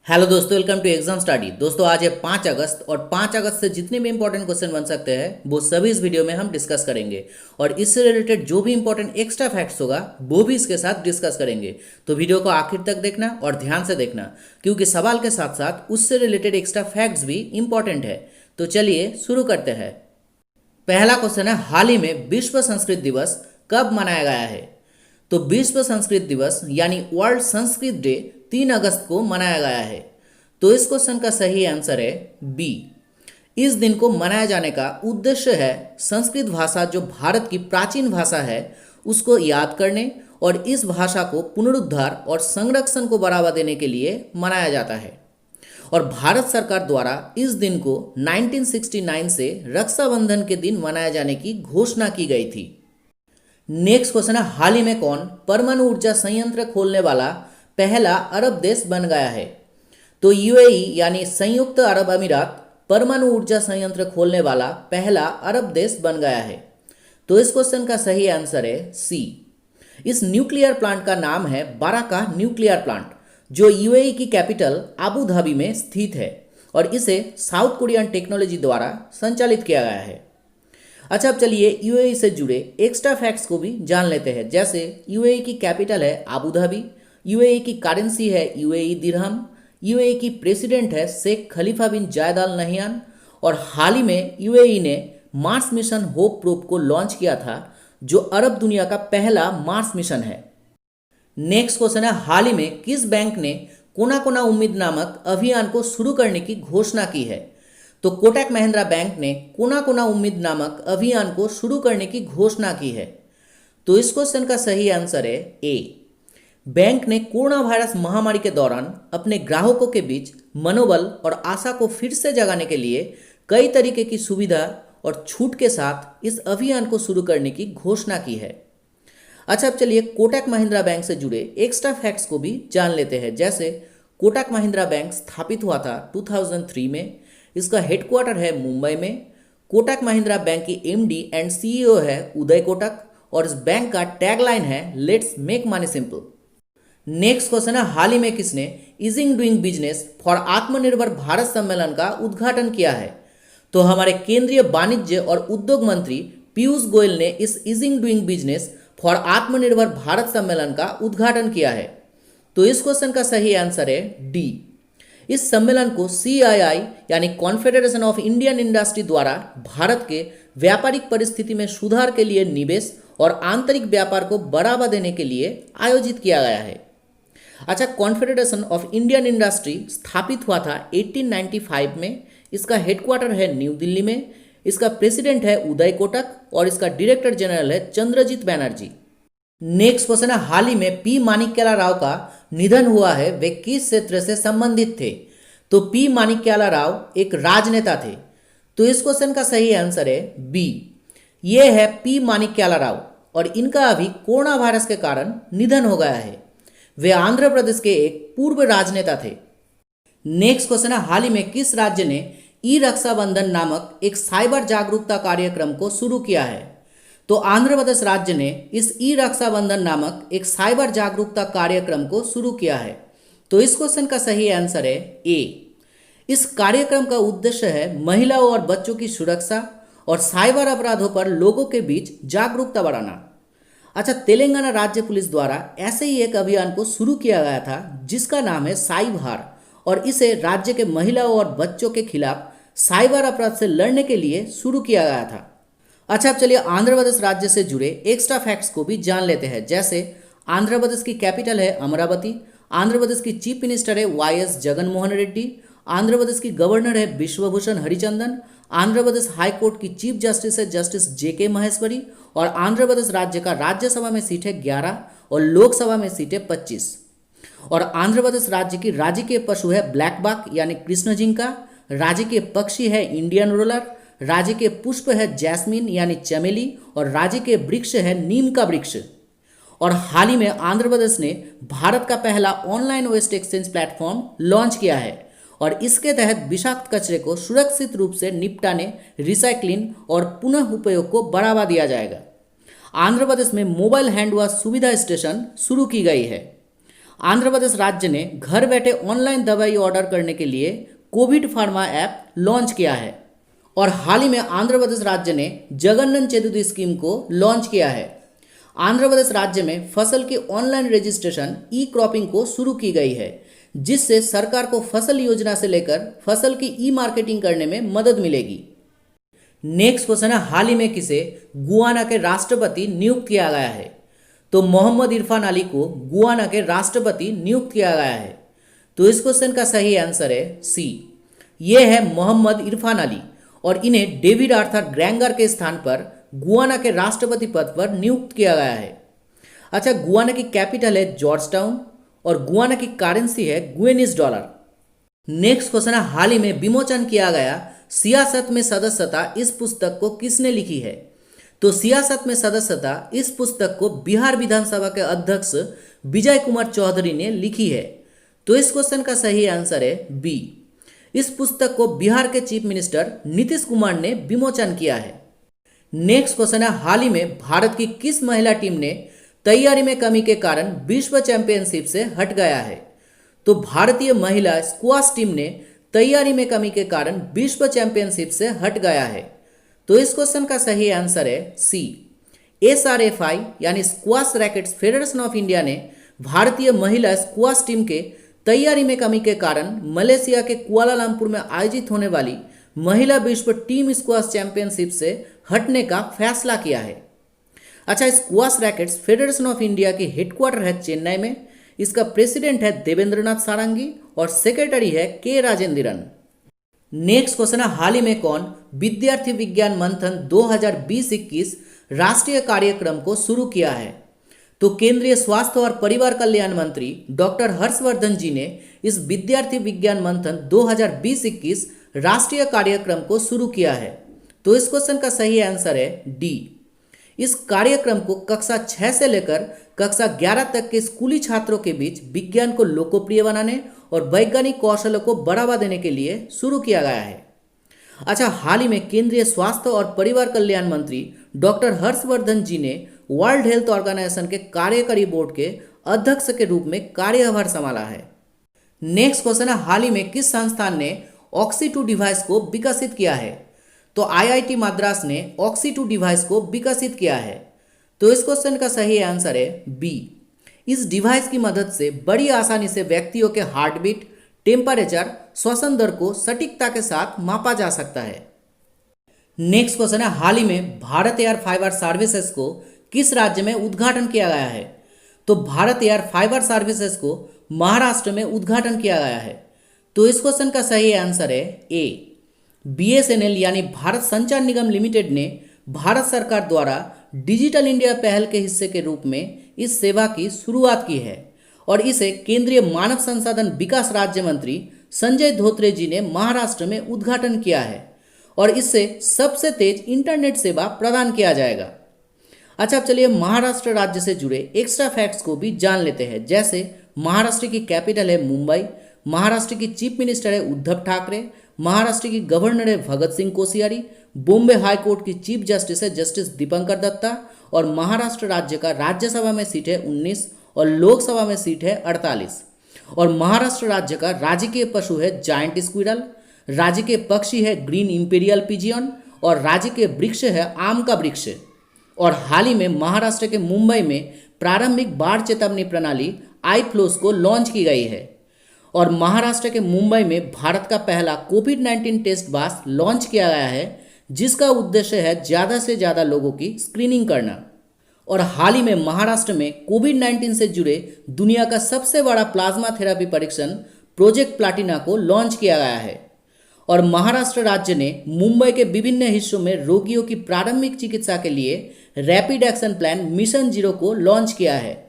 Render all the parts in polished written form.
Hello दोस्तों, welcome to exam study. दोस्तों आज है 5 अगस्त और 5 अगस्त से जितने भी इंपॉर्टेंट क्वेश्चन बन सकते हैं वो सभी इस वीडियो में हम डिस्कस करेंगे। और इससे रिलेटेड जो भी इंपॉर्टेंट एक्स्ट्रा फैक्ट्स होगा वो भी इसके साथ डिस्कस करेंगे। तो वीडियो को आखिर तक देखना और ध्यान से देखना, क्योंकि सवाल के साथ साथ उससे रिलेटेड एक्स्ट्रा फैक्ट्स भी इंपॉर्टेंट है। तो चलिए शुरू करते हैं। पहला क्वेश्चन है, हाल ही में विश्व संस्कृत दिवस कब मनाया गया है? तो विश्व संस्कृत दिवस यानी वर्ल्ड संस्कृत डे 3 अगस्त को मनाया गया है। तो इस क्वेश्चन का सही आंसर है बी। इस दिन को मनाया जाने का उद्देश्य है संस्कृत भाषा जो भारत की प्राचीन भाषा है उसको याद करने और इस भाषा को पुनरुद्धार और संरक्षण को बढ़ावा देने के लिए मनाया जाता है। और भारत सरकार द्वारा इस दिन को 1969 से रक्षाबंधन के दिन मनाया जाने की घोषणा की गई थी। नेक्स्ट क्वेश्चन है, हाल ही में कौन परमाणु ऊर्जा संयंत्र खोलने वाला पहला अरब देश बन गया है? तो यूएई यानी संयुक्त अरब अमीरात परमाणु ऊर्जा संयंत्र खोलने वाला पहला अरब देश बन गया है। तो इस क्वेश्चन का सही आंसर है सी। इस न्यूक्लियर प्लांट का नाम है बाराका न्यूक्लियर प्लांट, जो यूएई की कैपिटल आबू धाबी में स्थित है और इसे साउथ कोरियन टेक्नोलॉजी द्वारा संचालित किया गया है। अच्छा, अब चलिए यूएई से जुड़े एक्स्ट्रा फैक्ट्स को भी जान लेते हैं। जैसे यूएई की कैपिटल है आबू धाबी, यूएई की करेंसी है यूएई दिरहम, यूएई की प्रेसिडेंट है शेख खलीफा बिन जायद अल नहयान, और हाल ही में यूएई ने मार्स मिशन होप प्रोब को लॉन्च किया था, जो अरब दुनिया का पहला मार्स मिशन है। नेक्स्ट क्वेश्चन है, हाल ही में किस बैंक ने कोना कोना उम्मीद नामक अभियान को शुरू करने की घोषणा की है? तो कोटक महिंद्रा बैंक ने कोना कोना उम्मीद नामक अभियान को शुरू करने की घोषणा की है। तो इस क्वेश्चन का सही आंसर है ए। बैंक ने कोरोना वायरस महामारी के दौरान अपने ग्राहकों के बीच मनोबल और आशा को फिर से जगाने के लिए कई तरीके की सुविधा और छूट के साथ इस अभियान को शुरू करने की घोषणा की है। अच्छा, अब चलिए कोटक महिंद्रा बैंक से जुड़े एक्स्ट्रा फैक्ट्स को भी जान लेते हैं। जैसे कोटक महिंद्रा बैंक स्थापित हुआ था 2003 में, इसका हेडक्वार्टर है मुंबई में। कोटक महिंद्रा बैंक की एमडी एंड सीईओ है उदय कोटक और इस बैंक का टैगलाइन है let's make money simple. Next question है, हाल ही में किसने ईजिंग डूइंग बिजनेस फॉर आत्मनिर्भर भारत सम्मेलन का उद्घाटन किया है? तो हमारे केंद्रीय वाणिज्य और उद्योग मंत्री पीयूष गोयल ने इस ईजिंग डूइंग बिजनेस फॉर आत्मनिर्भर भारत सम्मेलन का उद्घाटन किया है। तो इस क्वेश्चन का सही आंसर है डी। इस सम्मेलन को CII यानी कॉन्फेडरेशन ऑफ इंडियन इंडस्ट्री द्वारा भारत के व्यापारिक परिस्थिति में सुधार के लिए निवेश और आंतरिक व्यापार को बढ़ावा देने के लिए आयोजित किया गया है। अच्छा, कॉन्फेडरेशन ऑफ इंडियन इंडस्ट्री स्थापित हुआ था 1895 में। इसका हेडक्वार्टर है न्यू दिल्ली में। इसका प्रेसिडेंट है उदय कोटक और इसका डायरेक्टर जनरल है चंद्रजीत बैनर्जी। नेक्स्ट क्वेश्चन है, हाल ही में पी माणिक्यला राव का निधन हुआ है, वे किस क्षेत्र से संबंधित थे? तो पी माणिक्यला राव एक राजनेता थे। तो इस क्वेश्चन का सही आंसर है बी। ये है पी माणिक्यला राव और इनका अभी कोरोना वायरस के कारण निधन हो गया है। वे आंध्र प्रदेश के एक पूर्व राजनेता थे। नेक्स्ट क्वेश्चन है, हाल ही में किस राज्य ने ई रक्षाबंधन नामक एक साइबर जागरूकता कार्यक्रम को शुरू किया है? तो आंध्र प्रदेश राज्य ने इस ई रक्षाबंधन नामक एक साइबर जागरूकता कार्यक्रम को शुरू किया है। तो इस क्वेश्चन का सही आंसर है ए। इस कार्यक्रम का उद्देश्य है महिलाओं और बच्चों की सुरक्षा और साइबर अपराधों पर लोगों के बीच जागरूकता बढ़ाना। अच्छा, तेलंगाना राज्य पुलिस द्वारा ऐसे ही एक अभियान को शुरू किया गया था जिसका नाम है साइबार, और इसे राज्य के महिलाओं और बच्चों के खिलाफ साइबर अपराध से लड़ने के लिए शुरू किया गया था। अच्छा, अब चलिए आंध्र प्रदेश राज्य से जुड़े एक्स्ट्रा फैक्ट्स को भी जान लेते हैं। जैसे आंध्र प्रदेश की कैपिटल है अमरावती, आंध्र प्रदेश की चीफ मिनिस्टर है YS जगनमोहन रेड्डी, आंध्र प्रदेश की गवर्नर है विश्वभूषण हरिचंदन, आंध्र प्रदेश हाई कोर्ट की चीफ जस्टिस है जस्टिस JK महेश्वरी, और आंध्र प्रदेश राज्य का राज्यसभा में सीट है 11 और लोकसभा में सीट है 25। और आंध्र प्रदेश राज्य की राजकीय पशु है ब्लैक बाक यानी कृष्ण जिंका, राजकीय पक्षी है इंडियन रोलर, राजकीय पुष्प है जैस्मिन यानी चमेली, और राजकीय वृक्ष है नीम का वृक्ष। और हाल ही में आंध्र प्रदेश ने भारत का पहला online waste exchange platform launch किया है और इसके तहत विषाक्त कचरे को सुरक्षित रूप से निपटाने, रिसाइक्लिंग और पुनः उपयोग को बढ़ावा दिया जाएगा। आंध्र प्रदेश में मोबाइल हैंड वॉश सुविधा स्टेशन शुरू की गई है। आंध्र प्रदेश राज्य ने घर बैठे ऑनलाइन दवाई ऑर्डर करने के लिए कोविड फार्मा ऐप लॉन्च किया है। और हाल ही में आंध्र प्रदेश राज्य ने जगनन चेदुदी स्कीम को लॉन्च किया है। आंध्र प्रदेश राज्य में फसल की ऑनलाइन रजिस्ट्रेशन ई क्रॉपिंग को शुरू की गई है, जिससे सरकार को फसल योजना से लेकर फसल की ई मार्केटिंग करने में मदद मिलेगी। नेक्स्ट क्वेश्चन है, हाल ही में किसे गुयाना के राष्ट्रपति नियुक्त किया गया है? तो मोहम्मद इरफान अली को गुयाना के राष्ट्रपति नियुक्त किया गया है। तो इस क्वेश्चन का सही आंसर है सी, ये है मोहम्मद इरफान अली, और इन्हें डेविड आर्थर ग्रैंगर के स्थान पर गुयाना के राष्ट्रपति पद पर नियुक्त किया गया है। अच्छा, गुयाना की कैपिटल है जॉर्ज टाउन और गुयाना की करेंसी है गुयेनिस डॉलर। नेक्स्ट क्वेश्चन है, हाल ही में विमोचन किया गया सियासत में सदस्यता इस पुस्तक को किसने लिखी है? तो सियासत में सदस्यता इस पुस्तक को बिहार विधानसभा के अध्यक्ष विजय कुमार चौधरी ने लिखी है। तो इस क्वेश्चन का सही आंसर है बी, इस पुस्तक को बिहार के चीफ मिनिस्टर नीतीश कुमार ने विमोचन किया है। नेक्स्ट क्वेश्चन है, हाल ही में भारत की किस महिला टीम ने तैयारी में कमी के कारण विश्व चैंपियनशिप से हट गया है? तो भारतीय महिला स्क्वाश टीम ने तैयारी में कमी के कारण विश्व चैंपियनशिप से हट गया है। तो इस क्वेश्चन का सही आंसर है सी, SRFI यानी squash rackets federation of India ने भारतीय महिला स्क्वाश टीम के तैयारी में कमी के कारण मलेशिया के कुआलालंपुर में आयोजित होने वाली महिला विश्व टीम स्क्वाश चैंपियनशिप से हटने का फैसला किया है। अच्छा, squash rackets federation of India की हेडक्वार्टर है चेन्नई में। इसका प्रेसिडेंट है देवेंद्रनाथ सारंगी और सेक्रेटरी है के राजेंद्रन। नेक्स्ट क्वेश्चन है, हाल ही में कौन विद्यार्थी विज्ञान मंथन 2020-21 राष्ट्रीय कार्यक्रम को शुरू किया है? तो केंद्रीय स्वास्थ्य और परिवार कल्याण मंत्री डॉक्टर हर्षवर्धन जी ने इस विद्यार्थी विज्ञान मंथन 2020-21 राष्ट्रीय कार्यक्रम को शुरू किया है। तो इस क्वेश्चन का सही आंसर है डी, इस कार्यक्रम को कक्षा 6 से लेकर कक्षा 11 तक के स्कूली छात्रों के बीच विज्ञान को लोकप्रिय बनाने और वैज्ञानिक कौशलों को बढ़ावा देने के लिए शुरू किया गया है। अच्छा, हाल ही में केंद्रीय स्वास्थ्य और परिवार कल्याण मंत्री डॉक्टर हर्षवर्धन जी ने वर्ल्ड हेल्थ ऑर्गेनाइजेशन के कार्यकारी बोर्ड के अध्यक्ष के रूप में कार्यभार संभाला है। नेक्स्ट क्वेश्चन है, हाल ही में किस संस्थान ने ऑक्सी-2 डिवाइस को विकसित किया है? तो IIT मद्रास ने ऑक्सी-2 डिवाइस को विकसित किया है। तो इस क्वेश्चन का सही आंसर है बी, इस डिवाइस की मदद से बड़ी आसानी से व्यक्तियों के हार्ट बीट, टेम्परेचर, श्वसन दर को सटीकता के साथ मापा जा सकता है। नेक्स्ट क्वेश्चन है, हाल ही में भारत एयर फाइबर सर्विसेज को किस राज्य में उद्घाटन किया गया है? तो भारत एयर फाइबर सर्विसेज को महाराष्ट्र में उद्घाटन किया गया है। तो इस क्वेश्चन का सही आंसर है ए, BSNL यानी भारत संचार निगम लिमिटेड ने भारत सरकार द्वारा डिजिटल इंडिया पहल के हिस्से के रूप में इस सेवा की शुरुआत की है और इसे केंद्रीय मानव संसाधन विकास राज्य मंत्री संजय धोत्रे जी ने महाराष्ट्र में उद्घाटन किया है और इससे सबसे तेज इंटरनेट सेवा प्रदान किया जाएगा। अच्छा, अब चलिए महाराष्ट्र राज्य से जुड़े एक्स्ट्रा फैक्ट्स को भी जान लेते हैं। जैसे महाराष्ट्र की कैपिटल है मुंबई, महाराष्ट्र की चीफ मिनिस्टर है उद्धव ठाकरे, महाराष्ट्र की गवर्नर है भगत सिंह कोश्यारी, बॉम्बे हाई कोर्ट की चीफ जस्टिस है जस्टिस दीपंकर दत्ता और महाराष्ट्र राज्य का राज्यसभा में सीट है 19 और लोकसभा में सीट है 48। और महाराष्ट्र राज्य का राजकीय पशु है जायंट स्क्विरल, राजकीय पक्षी है ग्रीन इंपीरियल पिजियन और राजकीय वृक्ष है आम का वृक्ष। और हाल ही में महाराष्ट्र के मुंबई में प्रारंभिक बाढ़ चेतावनी प्रणाली iFlows को लॉन्च की गई है और महाराष्ट्र के मुंबई में भारत का पहला कोविड-19 टेस्ट बस लॉन्च किया गया है, जिसका उद्देश्य है ज़्यादा से ज़्यादा लोगों की स्क्रीनिंग करना। और हाल ही में महाराष्ट्र में कोविड-19 से जुड़े दुनिया का सबसे बड़ा प्लाज्मा थेरेपी परीक्षण प्रोजेक्ट प्लाटिना को लॉन्च किया गया है और महाराष्ट्र राज्य ने मुंबई के विभिन्न हिस्सों में रोगियों की प्रारंभिक चिकित्सा के लिए रैपिड एक्शन प्लान मिशन 0 को लॉन्च किया है।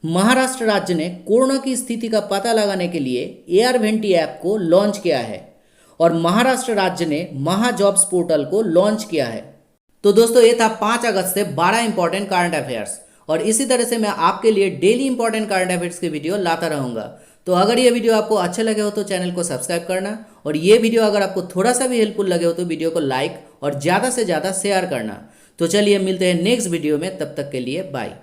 महाराष्ट्र राज्य ने कोरोना की स्थिति का पता लगाने के लिए एयरवेंटी ऐप को लॉन्च किया है और महाराष्ट्र राज्य ने महाजॉब्स पोर्टल को लॉन्च किया है। तो दोस्तों, ये था 5 अगस्त से 12 इंपॉर्टेंट करंट अफेयर्स और इसी तरह से मैं आपके लिए डेली इंपॉर्टेंट करंट अफेयर्स की वीडियो लाता रहूंगा। तो अगर ये वीडियो आपको अच्छे लगे हो तो चैनल को सब्सक्राइब करना और ये वीडियो अगर आपको थोड़ा सा भी हेल्पफुल लगे हो तो वीडियो को लाइक और ज़्यादा से ज़्यादा शेयर करना। तो चलिए मिलते हैं नेक्स्ट वीडियो में, तब तक के लिए बाय।